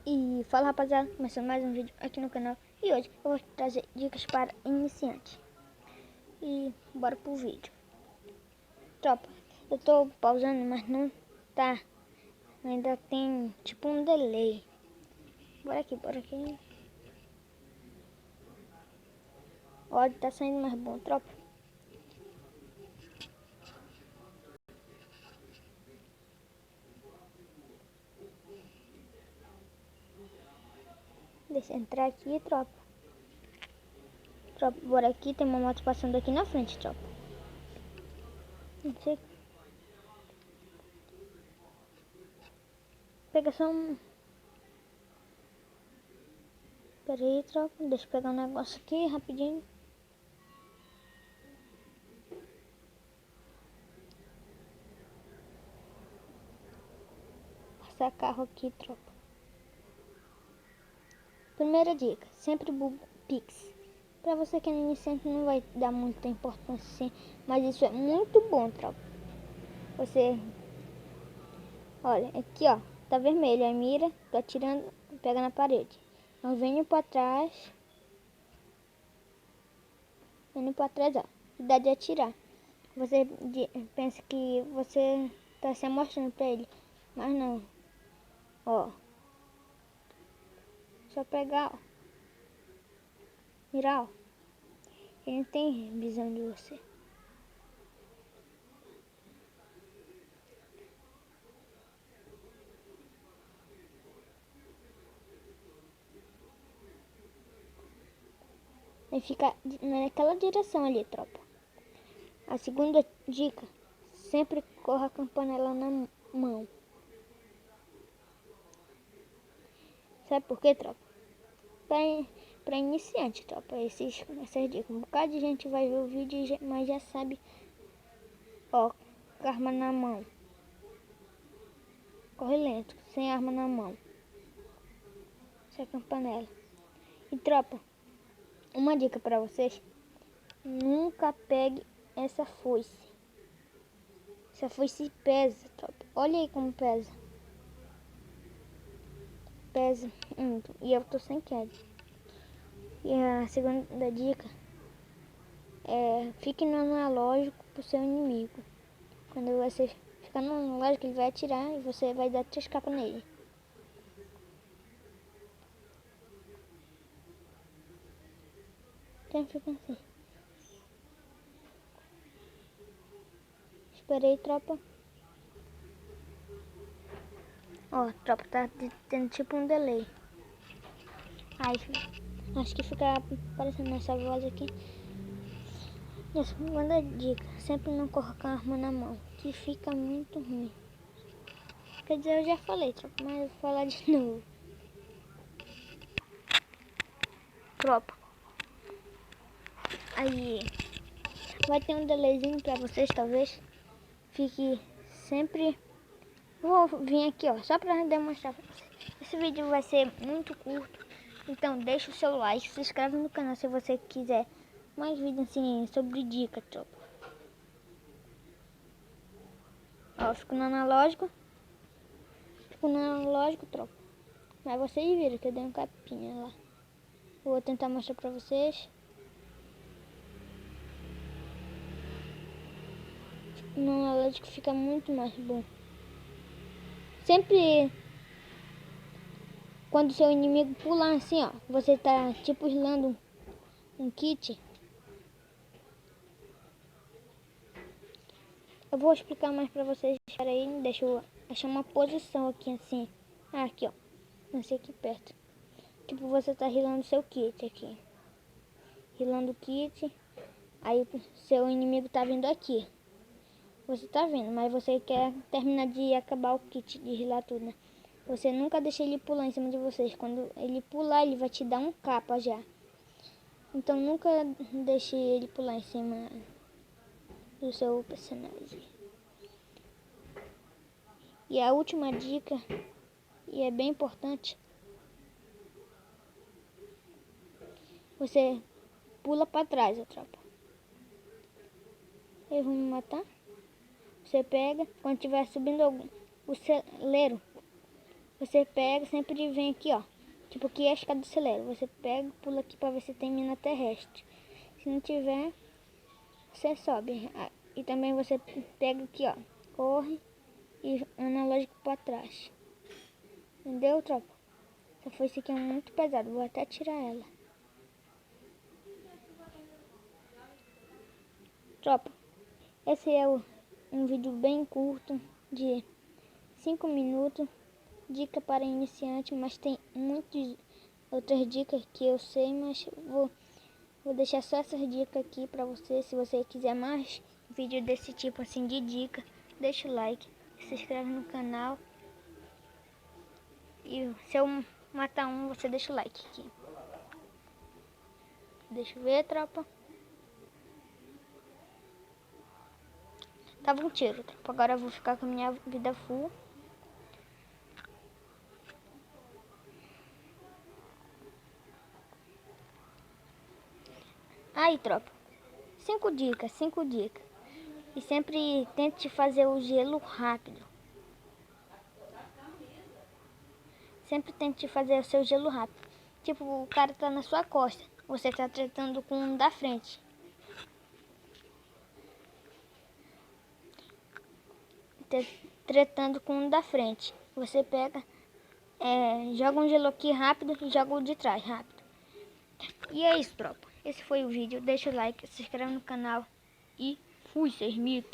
E fala, rapaziada, começando mais um vídeo aqui no canal. E hoje eu vou trazer dicas para iniciantes. E bora pro vídeo. Tropa, eu tô pausando, mas não tá. Ainda tem tipo um delay. Bora aqui, bora aqui. Olha, tá saindo mais bom, tropa. Deixa eu entrar aqui, tropa. Tropa, bora aqui, tem uma moto passando aqui na frente, tropa. Não sei. Pega só um... Pera aí, tropa, deixa eu pegar um negócio aqui rapidinho. Passar carro aqui, tropa. Primeira dica, sempre Pix. Pra você que é iniciante não vai dar muita importância assim, mas isso é muito bom, tropa. Você, olha, aqui ó, tá vermelho, aí mira, tô atirando, pega na parede. Eu venho pra trás, ó, dá de atirar. Você pensa que você tá se amostrando pra ele, mas não, ó. Só pegar, ó, mirar, ó. Ele não tem visão de você. Aí fica naquela direção ali, tropa. A segunda dica, sempre corra com a panela na mão. Sabe por quê, tropa? Pra iniciante, tropa, essas dicas. Um bocado de gente vai ver o vídeo, mas já sabe, ó, com a arma na mão. Corre lento, sem arma na mão. Sai com a panela. E, tropa, uma dica pra vocês. Nunca pegue essa foice. Essa foice pesa, tropa. Olha aí como pesa. Pesa muito. E eu tô sem queda. E a segunda dica é fique no analógico pro seu inimigo. Quando você ficar no analógico, ele vai atirar e você vai dar 3 capas nele. Então fica assim. Esperei, tropa. Ó, tropa, tá tendo tipo um delay. Aí, acho que fica aparecendo essa voz aqui. E a segunda dica, sempre não corra com a arma na mão, que fica muito ruim. Quer dizer, eu já falei, tropa, mas eu vou falar de novo. Tropa. Aí, vai ter um delayzinho pra vocês, talvez. Fique sempre... Vou vir aqui, ó, só pra demonstrar pra vocês. Esse vídeo vai ser muito curto, então deixa o seu like, se inscreve no canal se você quiser mais vídeos assim sobre dica, tropa. Ó, fico no analógico, tropa. Mas vocês viram que eu dei um capinha lá. Vou tentar mostrar pra vocês. No analógico fica muito mais bom. Sempre quando seu inimigo pular assim, ó, você tá tipo islando um kit. Eu vou explicar mais pra vocês. Espera aí, deixa eu achar uma posição aqui assim. Ah, aqui ó, nesse aqui perto. Tipo, você tá rilando seu kit aqui. Rilando o kit. Aí seu inimigo tá vindo aqui. Você tá vendo, mas você quer terminar de acabar o kit, de rilar tudo, né? Você nunca deixa ele pular em cima de vocês. Quando ele pular, ele vai te dar um capa já. Então nunca deixe ele pular em cima do seu personagem. E a última dica, e é bem importante, você pula para trás, a tropa. Eles vão me matar. Você pega, quando estiver subindo o celeiro, você pega, sempre vem aqui, ó. Tipo, aqui é a escada do celeiro. Você pega, pula aqui pra ver se tem mina terrestre. Se não tiver, você sobe. E também você pega aqui, ó. Corre e analógico pra trás. Entendeu, tropa? Essa foice aqui é muito pesada. Vou até tirar ela. Tropa, esse é um vídeo bem curto de 5 minutos. Dica para iniciante, mas tem muitas outras dicas que eu sei, mas vou deixar só essas dicas aqui para você. Se você quiser mais vídeo desse tipo assim de dica, deixa o like, se inscreve no canal. E se eu matar um, você deixa o like aqui. Deixa eu ver, tropa. Tava um tiro, tropa. Agora eu vou ficar com a minha vida full. Aí, tropa. 5 dicas, 5 dicas. E sempre tente fazer o gelo rápido. Sempre tente fazer o seu gelo rápido. Tipo, o cara tá na sua costa. Você tá tretando com um da frente. Tretando com um da frente. Você pega, joga um gelo aqui rápido e joga o de trás rápido. E é isso, tropa. Esse foi o vídeo. Deixa o like, se inscreve no canal. E fui, 6.000.